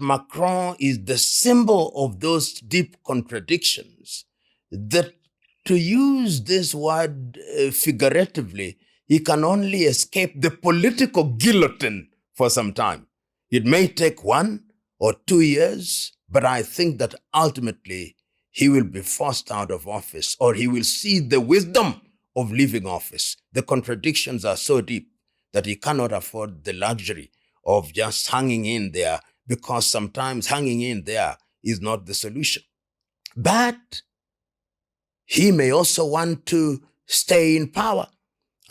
Macron is the symbol of those deep contradictions, that to use this word figuratively, he can only escape the political guillotine for some time. It may take 1 or 2 years, but I think that ultimately he will be forced out of office, or he will see the wisdom of leaving office. The contradictions are so deep that he cannot afford the luxury of just hanging in there, because sometimes hanging in there is not the solution. But he may also want to stay in power.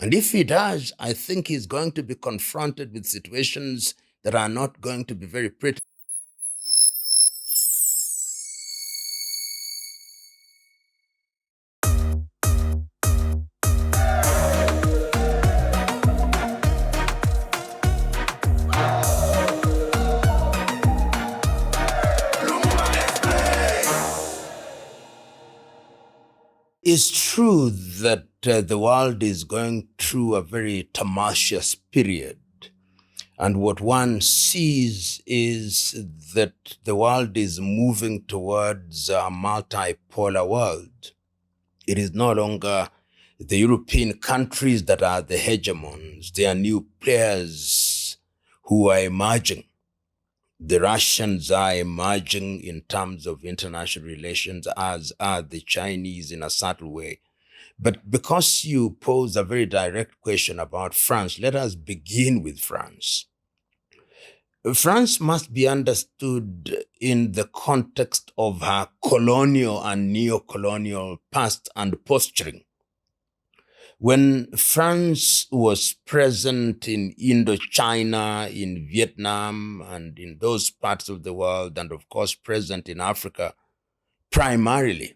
And if he does, I think he's going to be confronted with situations that are not going to be very pretty. It's true that the world is going through a very tumultuous period. And what one sees is that the world is moving towards a multipolar world. It is no longer the European countries that are the hegemons. They are new players who are emerging. The Russians are emerging in terms of international relations, as are the Chinese in a subtle way. But because you pose a very direct question about France, let us begin with France. France must be understood in the context of her colonial and neo-colonial past and posturing. When France was present in Indochina, in Vietnam, and in those parts of the world, and of course present in Africa, primarily,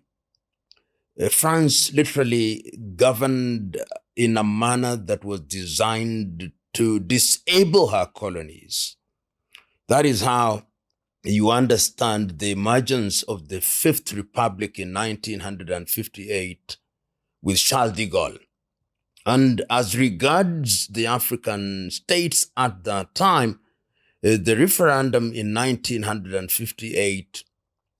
France literally governed in a manner that was designed to disable her colonies. That is how you understand the emergence of the Fifth Republic in 1958 with Charles de Gaulle. And as regards the African states at that time, the referendum in 1958,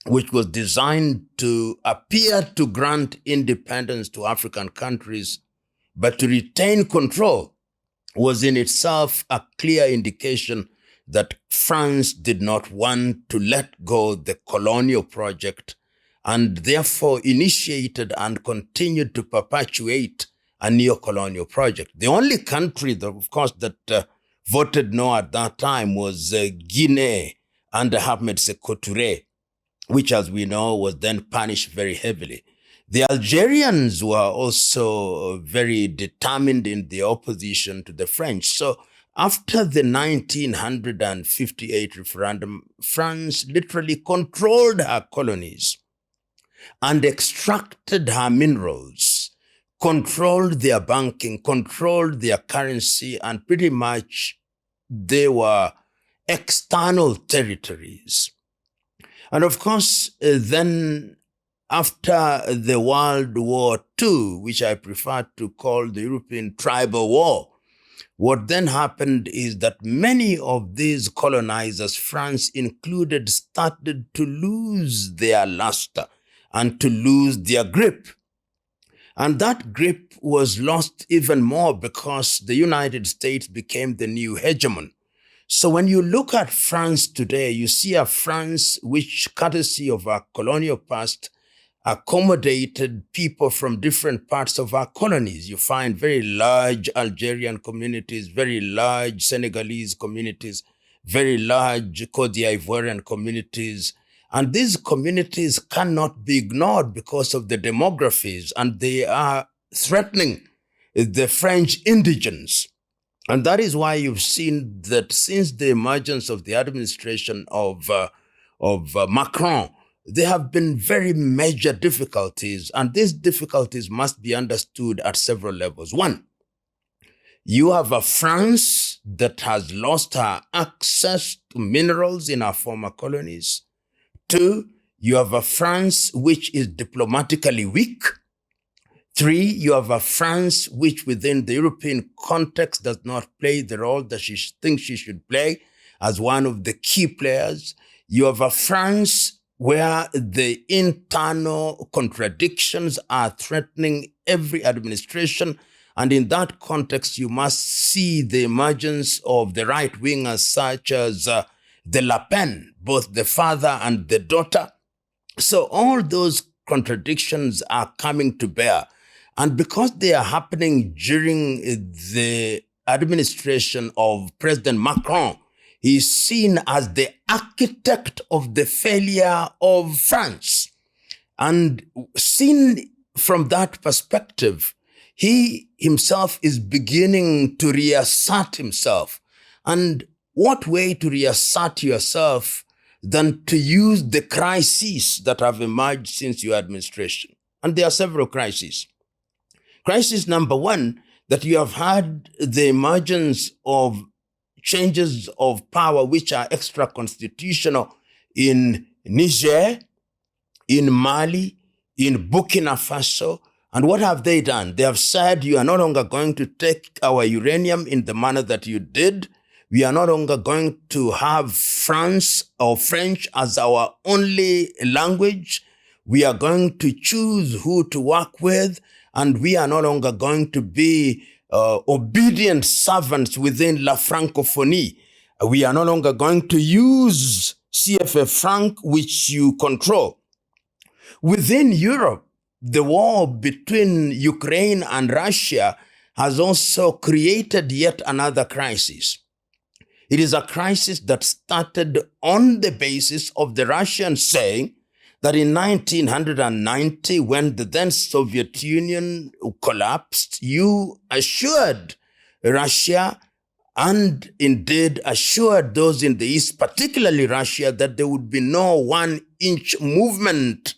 which was designed to appear to grant independence to African countries, but to retain control, was in itself a clear indication that France did not want to let go the colonial project, and therefore initiated and continued to perpetuate a neo-colonial project. The only country, that, of course, that voted no at that time was Guinea under Ahmed Sékou Touré, which, as we know, was then punished very heavily. The Algerians were also very determined in their opposition to the French. So after the 1958 referendum, France literally controlled her colonies and extracted her minerals, controlled their banking, controlled their currency, and pretty much they were external territories. And of course, then after the World War II, which I prefer to call the European Tribal War, what then happened is that many of these colonizers, France included, started to lose their luster and to lose their grip. And that grip was lost even more because the United States became the new hegemon. So when you look at France today, you see a France which, courtesy of our colonial past, accommodated people from different parts of our colonies. You find very large Algerian communities, very large Senegalese communities, very large Cote d'Ivoirian communities. And these communities cannot be ignored because of the demographies, and they are threatening the French indigents. And that is why you've seen that since the emergence of the administration of Macron, there have been very major difficulties, and these difficulties must be understood at several levels. One, you have a France that has lost her access to minerals in her former colonies. Two, you have a France which is diplomatically weak. Three, you have a France which within the European context does not play the role that she thinks she should play as one of the key players. You have a France where the internal contradictions are threatening every administration. And in that context, you must see the emergence of the right wingers such as the Le Pen, both the father and the daughter. So all those contradictions are coming to bear. And because they are happening during the administration of President Macron, he is seen as the architect of the failure of France. And seen from that perspective, he himself is beginning to reassert himself. And what way to reassert yourself than to use the crises that have emerged since your administration? And there are several crises. Crisis number one, that you have had the emergence of changes of power which are extra-constitutional in Niger, in Mali, in Burkina Faso. And what have they done? They have said, you are no longer going to take our uranium in the manner that you did. We are no longer going to have France or French as our only language. We are going to choose who to work with, and we are no longer going to be obedient servants within La Francophonie. We are no longer going to use CFA franc, which you control. Within Europe, the war between Ukraine and Russia has also created yet another crisis. It is a crisis that started on the basis of the Russians saying that in 1990, when the then Soviet Union collapsed, you assured Russia and indeed assured those in the East, particularly Russia, that there would be no 1-inch movement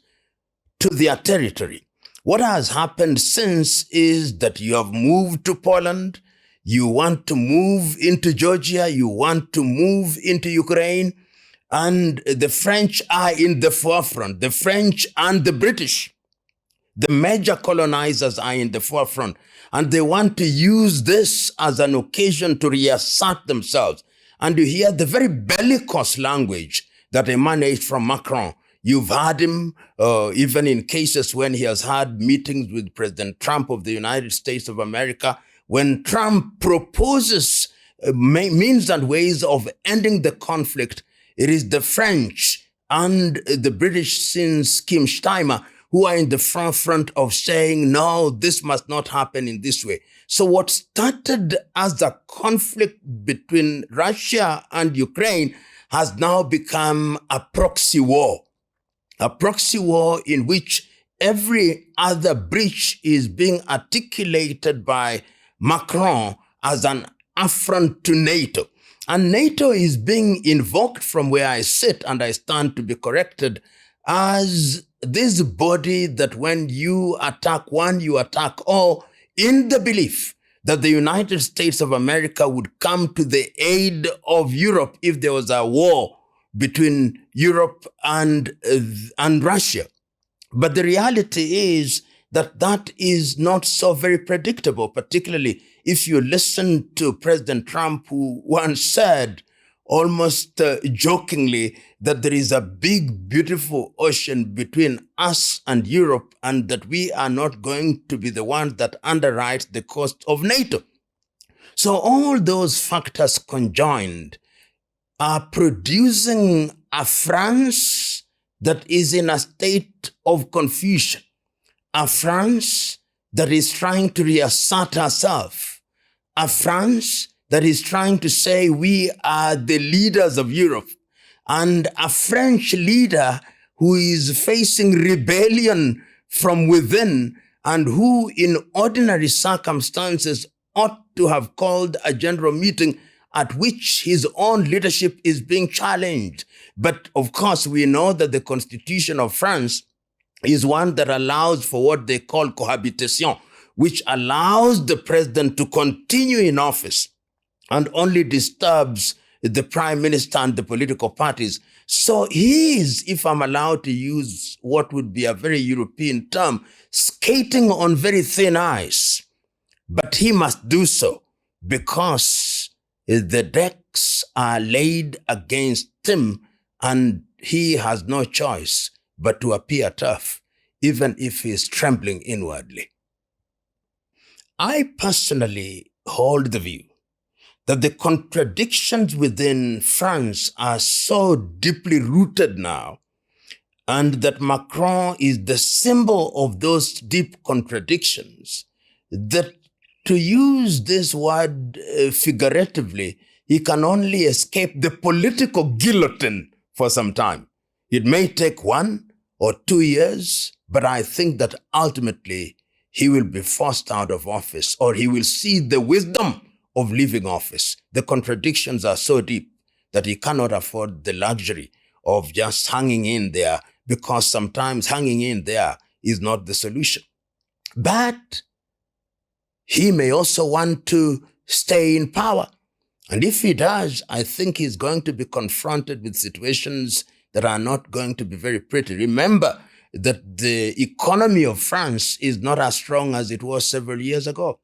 to their territory. What has happened since is that you have moved to Poland, you want to move into Georgia, you want to move into Ukraine, and the French are in the forefront. The French and the British, the major colonizers, are in the forefront. And they want to use this as an occasion to reassert themselves. And you hear the very bellicose language that emanates from Macron. You've heard him even in cases when he has had meetings with President Trump of the United States of America. When Trump proposes means and ways of ending the conflict, it is the French and the British since Kim Steimer who are in the front of saying, no, this must not happen in this way. So what started as a conflict between Russia and Ukraine has now become a proxy war in which every other breach is being articulated by Macron as an affront to NATO. And NATO is being invoked from where I sit, and I stand to be corrected, as this body that when you attack one, you attack all, in the belief that the United States of America would come to the aid of Europe if there was a war between Europe and Russia. But the reality is that that is not so very predictable, particularly if you listen to President Trump, who once said, almost jokingly, that there is a big, beautiful ocean between us and Europe, and that we are not going to be the ones that underwrite the cost of NATO. So all those factors conjoined are producing a France that is in a state of confusion, a France that is trying to reassert herself, a France that is trying to say we are the leaders of Europe, and a French leader who is facing rebellion from within and who in ordinary circumstances ought to have called a general meeting at which his own leadership is being challenged. But of course, we know that the Constitution of France is one that allows for what they call cohabitation, which allows the president to continue in office and only disturbs the prime minister and the political parties. So he is, if I'm allowed to use what would be a very European term, skating on very thin ice. But he must do so because the decks are laid against him and he has no choice but to appear tough, even if he is trembling inwardly. I personally hold the view that the contradictions within France are so deeply rooted now, and that Macron is the symbol of those deep contradictions, that to use this word figuratively, he can only escape the political guillotine for some time. It may take 1 or 2 years, but I think that ultimately he will be forced out of office, or he will see the wisdom of leaving office. The contradictions are so deep that he cannot afford the luxury of just hanging in there, because sometimes hanging in there is not the solution. But he may also want to stay in power. And if he does, I think he's going to be confronted with situations that are not going to be very pretty. Remember that the economy of France is not as strong as it was several years ago.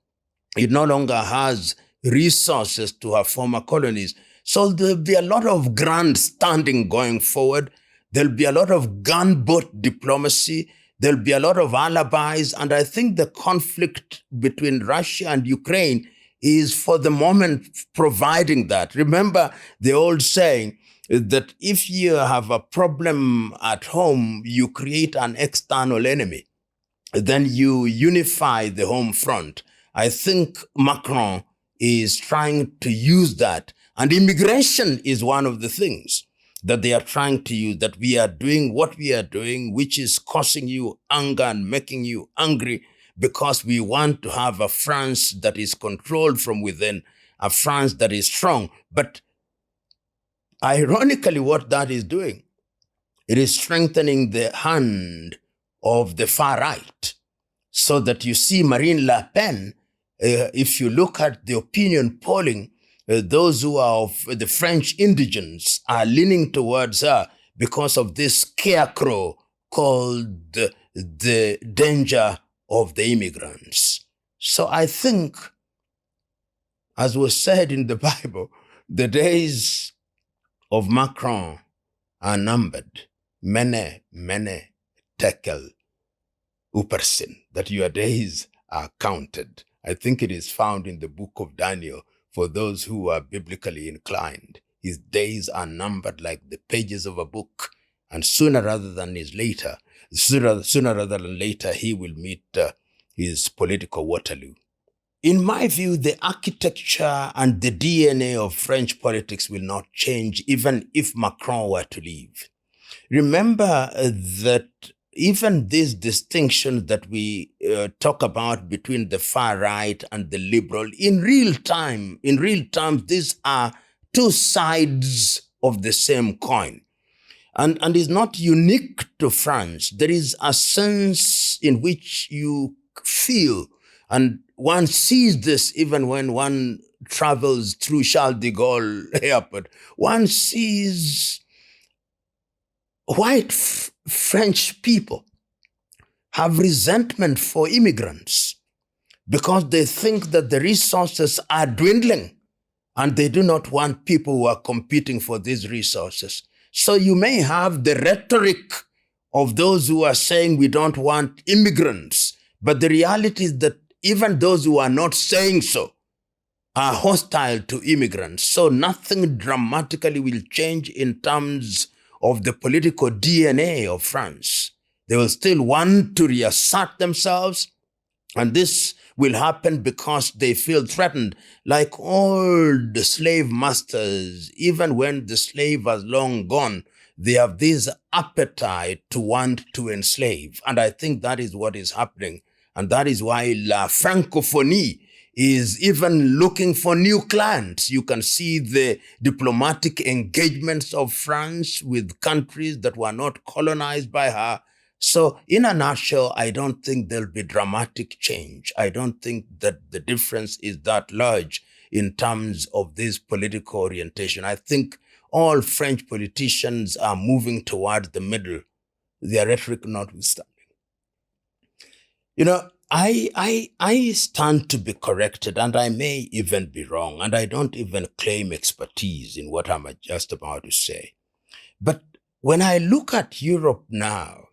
It no longer has resources to her former colonies. So there'll be a lot of grandstanding going forward. There'll be a lot of gunboat diplomacy. There'll be a lot of alibis. And I think the conflict between Russia and Ukraine is for the moment providing that. Remember the old saying that if you have a problem at home, you create an external enemy. Then you unify the home front. I think Macron is trying to use that. And immigration is one of the things that they are trying to use, that we are doing what we are doing, which is causing you anger and making you angry, because we want to have a France that is controlled from within, a France that is strong. But ironically, what that is doing, it is strengthening the hand of the far right, so that you see Marine Le Pen, if you look at the opinion polling, those who are of the French indigents are leaning towards her because of this scarecrow called the danger of the immigrants. So I think, as was said in the Bible, the days of Macron are numbered. Mene, mene, tekel, upersin, that your days are counted. I think it is found in the book of Daniel for those who are biblically inclined. His days are numbered like the pages of a book, and sooner rather than later, he will meet his political Waterloo. In my view, the architecture and the DNA of French politics will not change even if Macron were to leave. Remember that even these distinctions that we talk about between the far right and the liberal, in real terms, these are two sides of the same coin. And it's not unique to France. There is a sense in which you feel, and one sees this even when one travels through Charles de Gaulle Airport, one sees white French people have resentment for immigrants because they think that the resources are dwindling and they do not want people who are competing for these resources. So you may have the rhetoric of those who are saying we don't want immigrants, but the reality is that even those who are not saying so are hostile to immigrants. So nothing dramatically will change in terms of the political DNA of France. They will still want to reassert themselves, and this will happen because they feel threatened. Like all the slave masters, even when the slave has long gone, they have this appetite to want to enslave. And I think that is what is happening. And that is why La Francophonie is even looking for new clients. You can see the diplomatic engagements of France with countries that were not colonized by her. So in a nutshell, I don't think there'll be dramatic change. I don't think that the difference is that large in terms of this political orientation. I think all French politicians are moving towards the middle, their rhetoric notwithstanding. You know, I stand to be corrected, and I may even be wrong, and I don't even claim expertise in what I'm just about to say. But when I look at Europe now,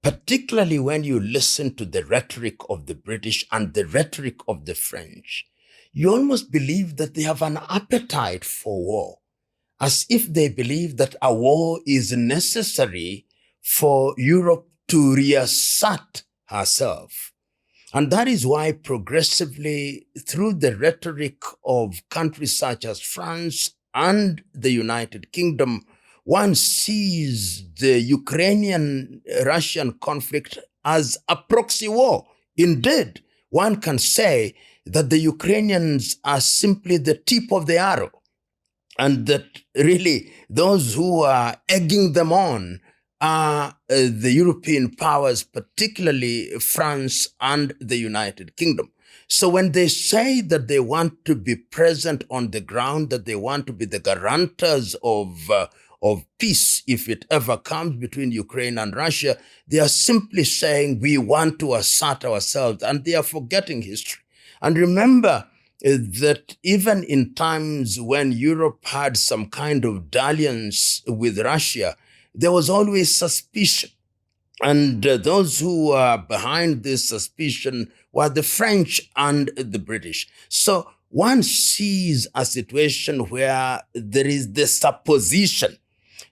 particularly when you listen to the rhetoric of the British and the rhetoric of the French, you almost believe that they have an appetite for war, as if they believe that a war is necessary for Europe to reassert herself. And that is why progressively, through the rhetoric of countries such as France and the United Kingdom, one sees the Ukrainian-Russian conflict as a proxy war. Indeed, one can say that the Ukrainians are simply the tip of the arrow, and that really those who are egging them on are the European powers, particularly France and the United Kingdom. So when they say that they want to be present on the ground, that they want to be the guarantors of peace, if it ever comes between Ukraine and Russia, they are simply saying we want to assert ourselves, and they are forgetting history. And remember that even in times when Europe had some kind of dalliance with Russia, there was always suspicion. And those who are behind this suspicion were the French and the British. So one sees a situation where there is the supposition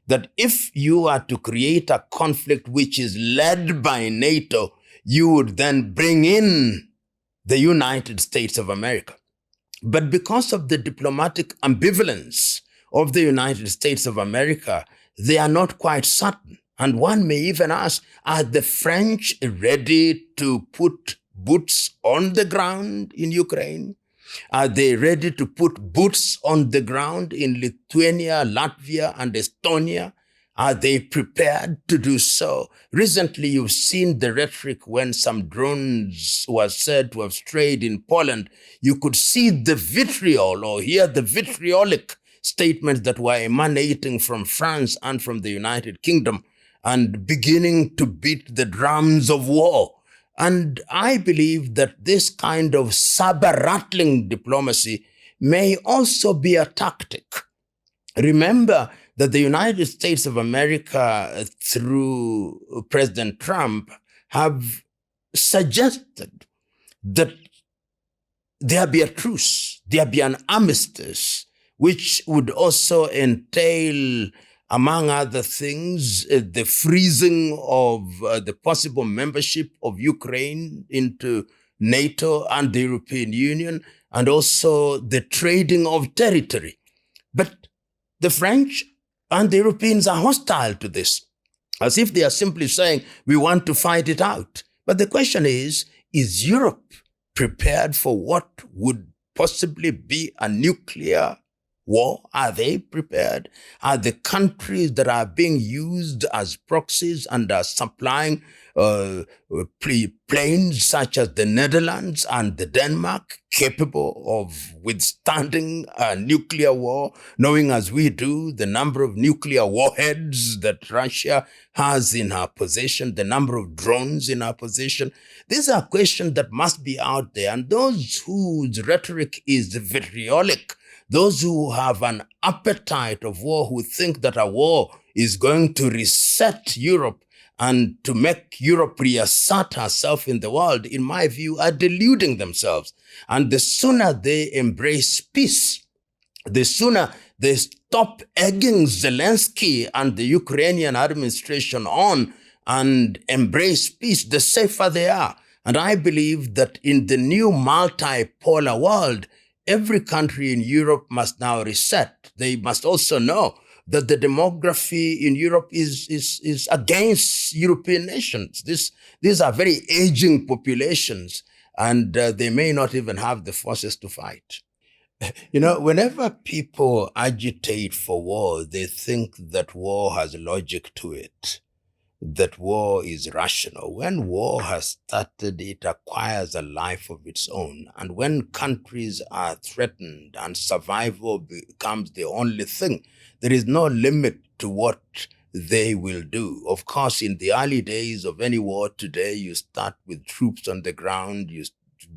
that if you are to create a conflict which is led by NATO, you would then bring in the United States of America. But because of the diplomatic ambivalence of the United States of America, they are not quite certain. And one may even ask, are the French ready to put boots on the ground in Ukraine? Are they ready to put boots on the ground in Lithuania, Latvia, and Estonia? Are they prepared to do so? Recently, you've seen the rhetoric when some drones were said to have strayed in Poland. You could see the vitriol or hear the vitriolic statements that were emanating from France and from the United Kingdom and beginning to beat the drums of war. And I believe that this kind of saber-rattling diplomacy may also be a tactic. Remember that the United States of America, through President Trump, have suggested that there be a truce, there be an armistice, which would also entail, among other things, the freezing of the possible membership of Ukraine into NATO and the European Union, and also the trading of territory. But the French and the Europeans are hostile to this, as if they are simply saying, we want to fight it out. But the question is Europe prepared for what would possibly be a nuclear war? Are they prepared? Are the countries that are being used as proxies and are supplying planes such as the Netherlands and the Denmark capable of withstanding a nuclear war, knowing as we do the number of nuclear warheads that Russia has in her possession, the number of drones in her possession? These are questions that must be out there. And those whose rhetoric is vitriolic, those who have an appetite of war, who think that a war is going to reset Europe and to make Europe reassert herself in the world, in my view, are deluding themselves. And the sooner they embrace peace, the sooner they stop egging Zelensky and the Ukrainian administration on and embrace peace, the safer they are. And I believe that in the new multipolar world, every country in Europe must now reset. They must also know that the demography in Europe is against European nations. These are very aging populations, and they may not even have the forces to fight. You know, whenever people agitate for war, they think that war has logic to it, that war is rational. When war has started, it acquires a life of its own. And when countries are threatened and survival becomes the only thing, there is no limit to what they will do. Of course, in the early days of any war today, you start with troops on the ground, you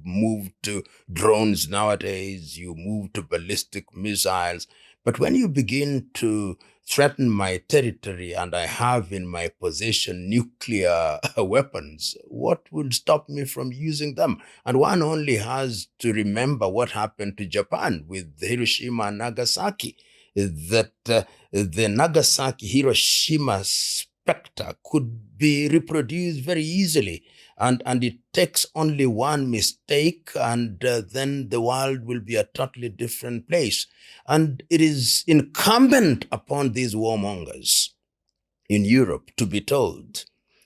move to drones nowadays, you move to ballistic missiles. But when you begin to threaten my territory and I have in my possession nuclear weapons, what will stop me from using them? And one only has to remember what happened to Japan with Hiroshima and Nagasaki, that the Nagasaki-Hiroshima specter could be reproduced very easily. And it takes only one mistake and then the world will be a totally different place. And it is incumbent upon these warmongers in Europe to be told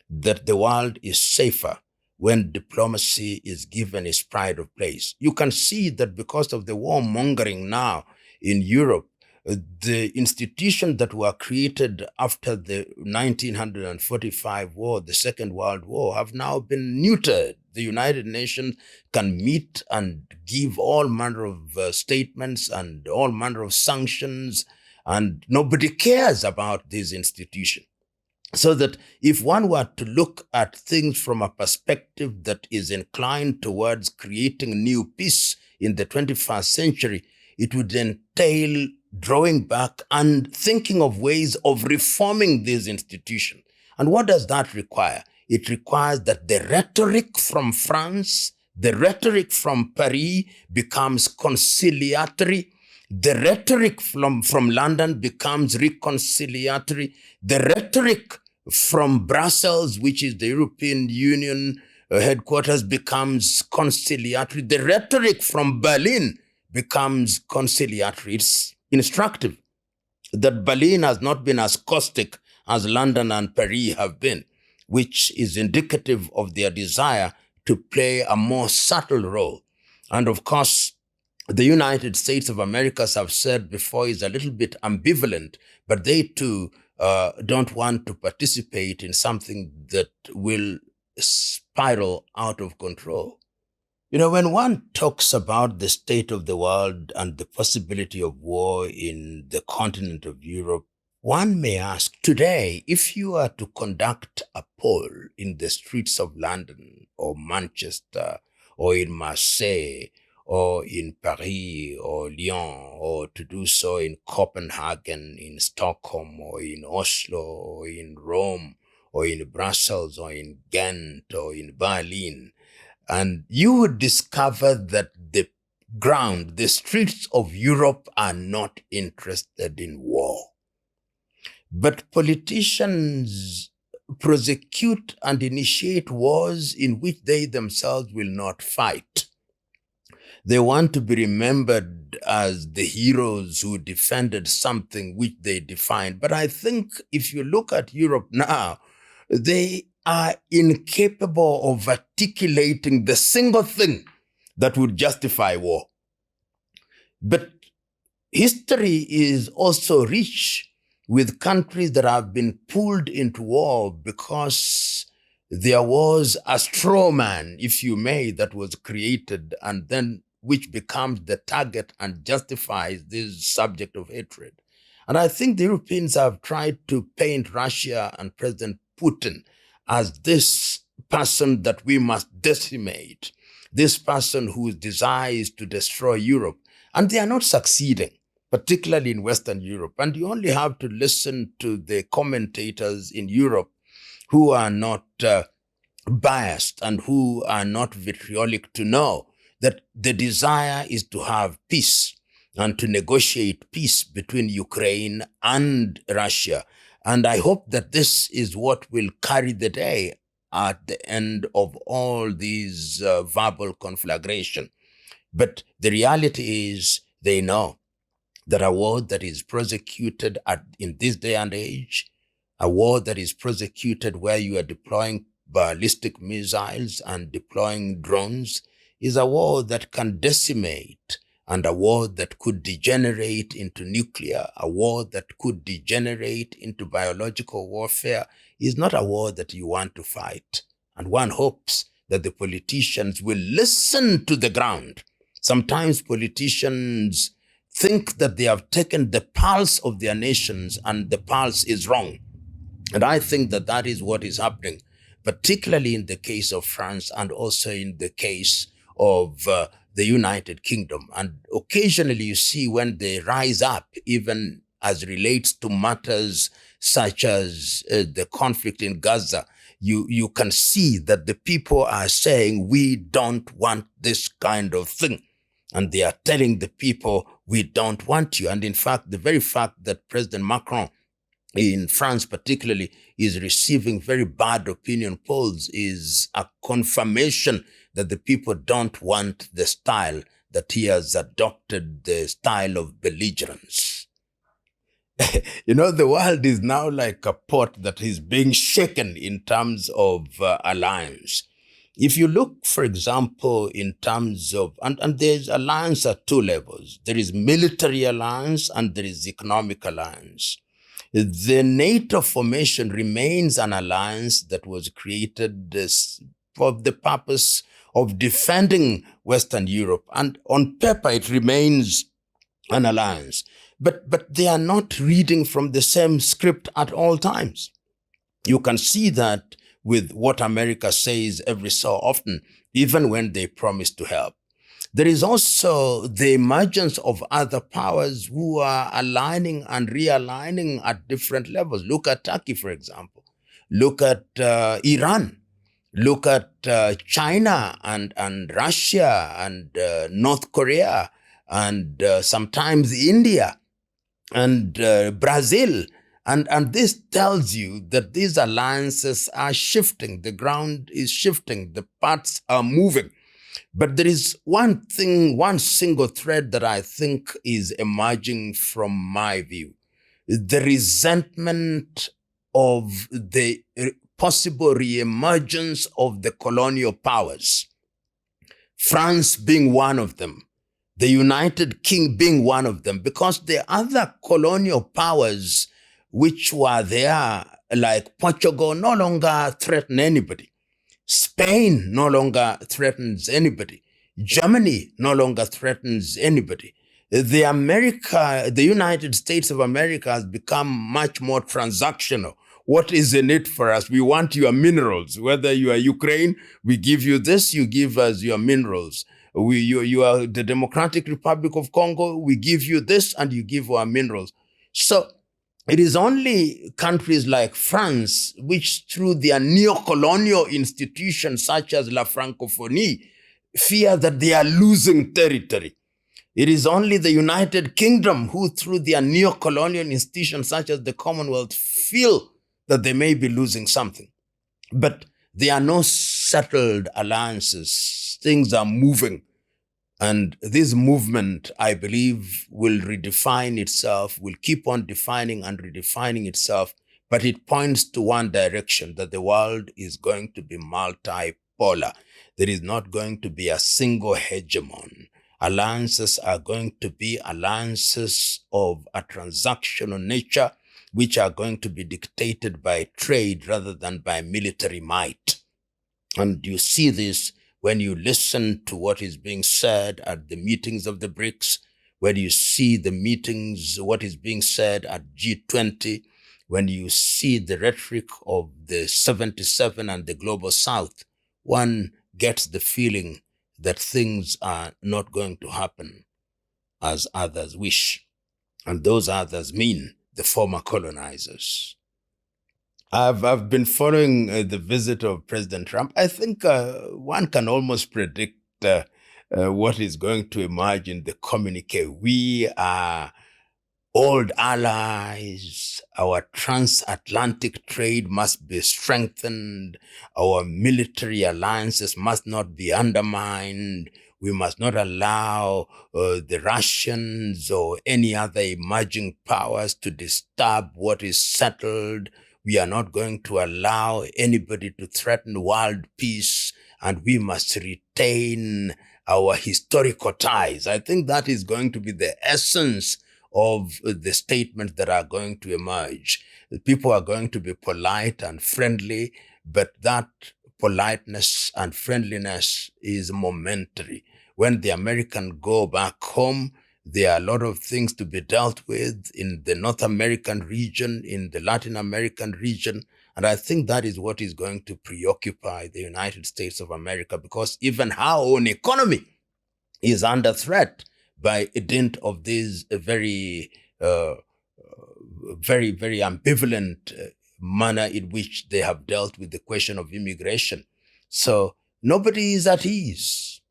that the world is safer when diplomacy is given its pride of place. You can see that because of the warmongering now in Europe, the institutions that were created after the 1945 war, the Second World War, have now been neutered. The United Nations can meet and give all manner of statements and all manner of sanctions, and nobody cares about these institutions. So that if one were to look at things from a perspective that is inclined towards creating new peace in the 21st century, it would entail drawing back and thinking of ways of reforming these institutions. And what does that require? It requires that the rhetoric from France, the rhetoric from Paris becomes conciliatory. The rhetoric from London becomes reconciliatory. The rhetoric from Brussels, which is the European Union headquarters, becomes conciliatory. The rhetoric from Berlin becomes conciliatory. It's instructive that Berlin has not been as caustic as London and Paris have been, which is indicative of their desire to play a more subtle role. And of course, the United States of America, as I've said before, is a little bit ambivalent, but they too don't want to participate in something that will spiral out of control. You know, when one talks about the state of the world and the possibility of war in the continent of Europe, one may ask, today, if you are to conduct a poll in the streets of London or Manchester or in Marseille or in Paris or Lyon, or to do so in Copenhagen, in Stockholm, or in Oslo, or in Rome, or in Brussels, or in Ghent, or in Berlin, and you would discover that the streets of Europe are not interested in war. But politicians prosecute and initiate wars in which they themselves will not fight. They want to be remembered as the heroes who defended something which they defined. But I think if you look at Europe now, they are incapable of articulating the single thing that would justify war. But history is also rich with countries that have been pulled into war because there was a straw man, if you may, that was created and then which becomes the target and justifies this subject of hatred. And I think the Europeans have tried to paint Russia and President Putin as this person that we must decimate, this person whose desire is to destroy Europe. And they are not succeeding, particularly in Western Europe. And you only have to listen to the commentators in Europe who are not biased and who are not vitriolic to know that the desire is to have peace and to negotiate peace between Ukraine and Russia. And I hope that this is what will carry the day at the end of all these verbal conflagration. But the reality is they know that a war that is prosecuted in this day and age, a war that is prosecuted where you are deploying ballistic missiles and deploying drones, is a war that can decimate, and a war that could degenerate into nuclear, a war that could degenerate into biological warfare, is not a war that you want to fight. And one hopes that the politicians will listen to the ground. Sometimes politicians think that they have taken the pulse of their nations and the pulse is wrong. And I think that that is what is happening, particularly in the case of France and also in the case of the United Kingdom. And occasionally you see when they rise up, even as relates to matters such as the conflict in Gaza, you can see that the people are saying, we don't want this kind of thing. And they are telling the people, we don't want you. And in fact, the very fact that President Macron in France particularly is receiving very bad opinion polls is a confirmation that the people don't want the style, that he has adopted the style of belligerence. The world is now like a pot that is being shaken in terms of alliance. If you look, for example, in terms of, and there's alliance at two levels. There is military alliance and there is economic alliance. The NATO formation remains an alliance that was created for the purpose of defending Western Europe. And on paper, it remains an alliance. But they are not reading from the same script at all times. You can see that with what America says every so often, even when they promise to help. There is also the emergence of other powers who are aligning and realigning at different levels. Look at Turkey, for example. Look at Iran. Look at China and Russia and North Korea and sometimes India and Brazil. And this tells you that these alliances are shifting. The ground is shifting. The parts are moving. But there is one thing, one single thread that I think is emerging from my view. The resentment of the possible reemergence of the colonial powers. France being one of them. The United Kingdom being one of them. Because the other colonial powers which were there, like Portugal, no longer threaten anybody. Spain no longer threatens anybody. Germany no longer threatens anybody. The United States of America has become much more transactional. What is in it for us? We want your minerals. Whether you are Ukraine, we give you this, you give us your minerals. You are the Democratic Republic of Congo, we give you this and you give our minerals. So it is only countries like France, which through their neo-colonial institutions such as la Francophonie, fear that they are losing territory. It is only the United Kingdom who through their neo-colonial institutions such as the Commonwealth feel that they may be losing something. But there are no settled alliances. Things are moving. And this movement, I believe, will redefine itself, will keep on defining and redefining itself, but it points to one direction, that the world is going to be multipolar. There is not going to be a single hegemon. Alliances are going to be alliances of a transactional nature, which are going to be dictated by trade rather than by military might. And you see this when you listen to what is being said at the meetings of the BRICS, when you see the meetings, what is being said at G20, when you see the rhetoric of the 77 and the Global South, one gets the feeling that things are not going to happen as others wish. And those others mean the former colonizers. I've been following the visit of President Trump. I think one can almost predict what is going to emerge in the communique. We are old allies. Our transatlantic trade must be strengthened. Our military alliances must not be undermined. We must not allow the Russians or any other emerging powers to disturb what is settled. We are not going to allow anybody to threaten world peace, and we must retain our historical ties. I think that is going to be the essence of the statements that are going to emerge. People are going to be polite and friendly, but that politeness and friendliness is momentary. When the Americans go back home, there are a lot of things to be dealt with in the North American region, in the Latin American region. And I think that is what is going to preoccupy the United States of America, because even our own economy is under threat by a dint of these very very, very ambivalent manner in which they have dealt with the question of immigration. So nobody is at ease.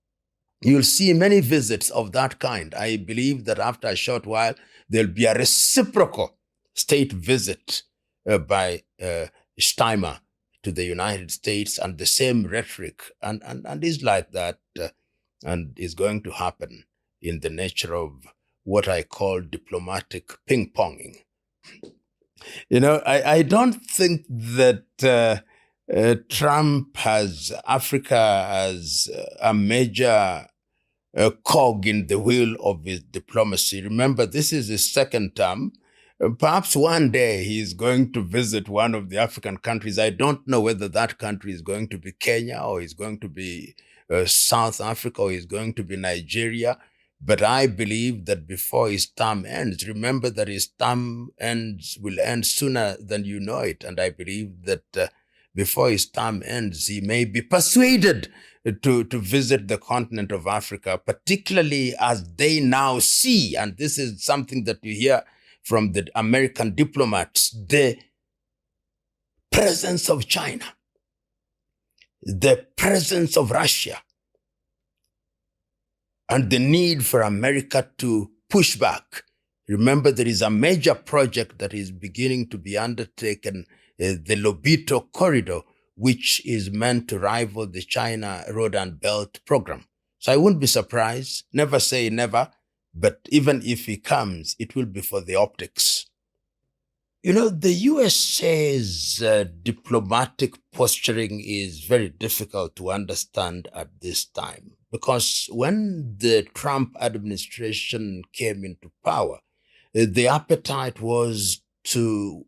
You'll see many visits of that kind. I believe that after a short while, there'll be a reciprocal state visit by Steinmeier to the United States, and the same rhetoric, and is like that, and is going to happen in the nature of what I call diplomatic ping-ponging. I don't think that Trump has Africa as a major cog in the wheel of his diplomacy. Remember, this is his second term. Perhaps one day he is going to visit one of the African countries. I don't know whether that country is going to be Kenya, or is going to be South Africa, or is going to be Nigeria. But I believe that before his term ends, remember that his term will end sooner than you know it. And I believe that before his term ends, he may be persuaded to visit the continent of Africa, particularly as they now see, and this is something that you hear from the American diplomats, the presence of China, the presence of Russia, and the need for America to push back. Remember, there is a major project that is beginning to be undertaken, the Lobito Corridor, which is meant to rival the China Road and Belt program. So I wouldn't be surprised, never say never, but even if he comes, it will be for the optics. The USA's diplomatic posturing is very difficult to understand at this time, because when the Trump administration came into power, the appetite was to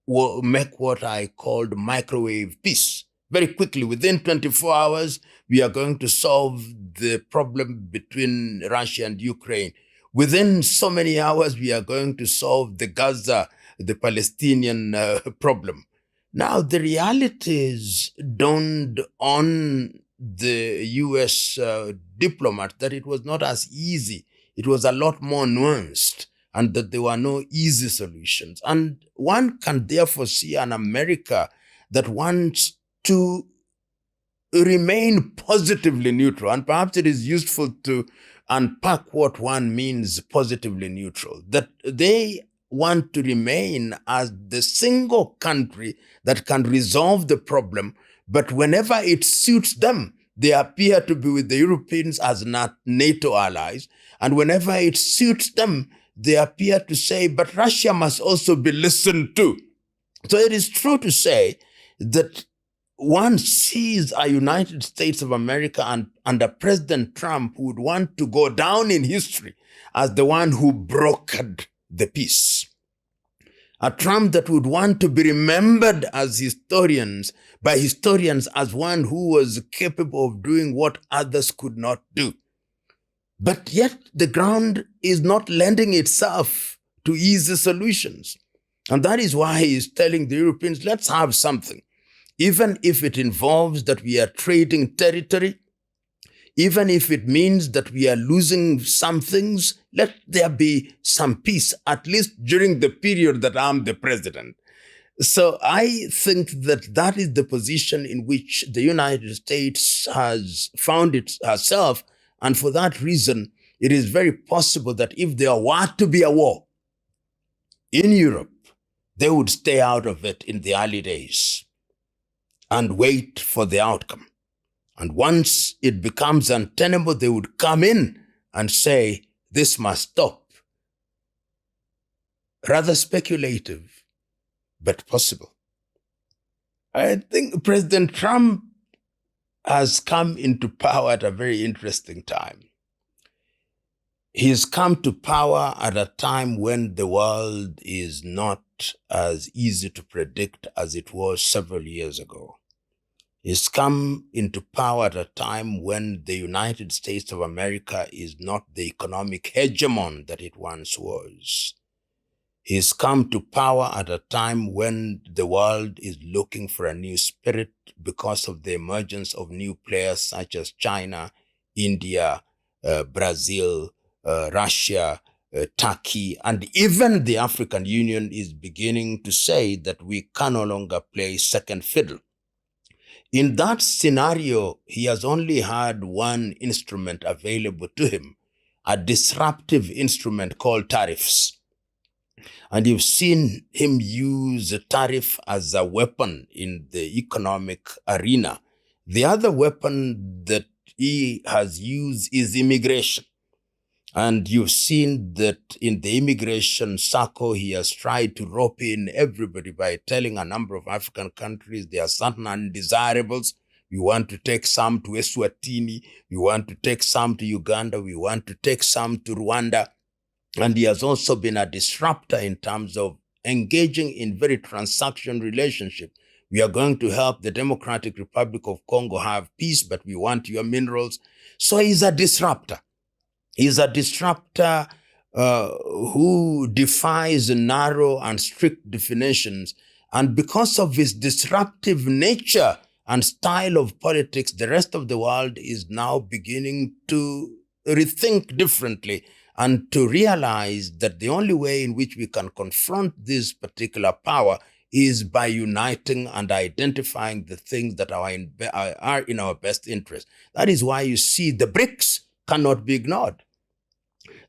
make what I called microwave peace. Very quickly, within 24 hours, we are going to solve the problem between Russia and Ukraine. Within so many hours, we are going to solve the Gaza, the Palestinian problem. Now, the realities dawned on the US diplomat that it was not as easy. It was a lot more nuanced, and that there were no easy solutions. And one can therefore see an America that wants to remain positively neutral. And perhaps it is useful to unpack what one means positively neutral, that they want to remain as the single country that can resolve the problem, but whenever it suits them, they appear to be with the Europeans as not NATO allies, and whenever it suits them, they appear to say, but Russia must also be listened to. So it is true to say that one sees a United States of America under President Trump who would want to go down in history as the one who brokered the peace. A Trump that would want to be remembered by historians as one who was capable of doing what others could not do. But yet the ground is not lending itself to easy solutions. And that is why he is telling the Europeans, let's have something. Even if it involves that we are trading territory, even if it means that we are losing some things, let there be some peace, at least during the period that I'm the president. So I think that that is the position in which the United States has found herself. And for that reason, it is very possible that if there were to be a war in Europe, they would stay out of it in the early days and wait for the outcome. And once it becomes untenable, they would come in and say, this must stop. Rather speculative, but possible. I think President Trump has come into power at a very interesting time. He's come to power at a time when the world is not as easy to predict as it was several years ago. He's come into power at a time when the United States of America is not the economic hegemon that it once was. He's come to power at a time when the world is looking for a new spirit because of the emergence of new players such as China, India, Brazil, Russia, Turkey, and even the African Union is beginning to say that we can no longer play second fiddle. In that scenario, he has only had one instrument available to him, a disruptive instrument called tariffs. And you've seen him use a tariff as a weapon in the economic arena. The other weapon that he has used is immigration. And you've seen that in the immigration circle, he has tried to rope in everybody by telling a number of African countries there are certain undesirables. We want to take some to Eswatini. We want to take some to Uganda. We want to take some to Rwanda. And he has also been a disruptor in terms of engaging in very transaction relationship. We are going to help the Democratic Republic of Congo have peace, but we want your minerals. So he's a disruptor. He's a disruptor who defies narrow and strict definitions. And because of his disruptive nature and style of politics, the rest of the world is now beginning to rethink differently and to realize that the only way in which we can confront this particular power is by uniting and identifying the things that are in our best interest. That is why you see the BRICS cannot be ignored.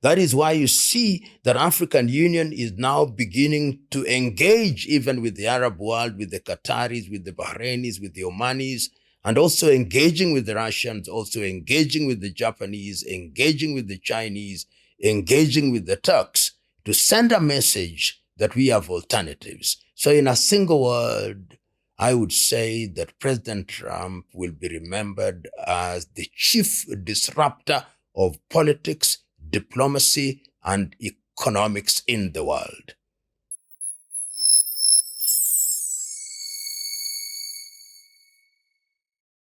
That is why you see that African Union is now beginning to engage even with the Arab world, with the Qataris, with the Bahrainis, with the Omanis, and also engaging with the Russians, also engaging with the Japanese, engaging with the Chinese, engaging with the Turks to send a message that we have alternatives. So in a single word, I would say that President Trump will be remembered as the chief disruptor of politics, diplomacy, and economics in the world.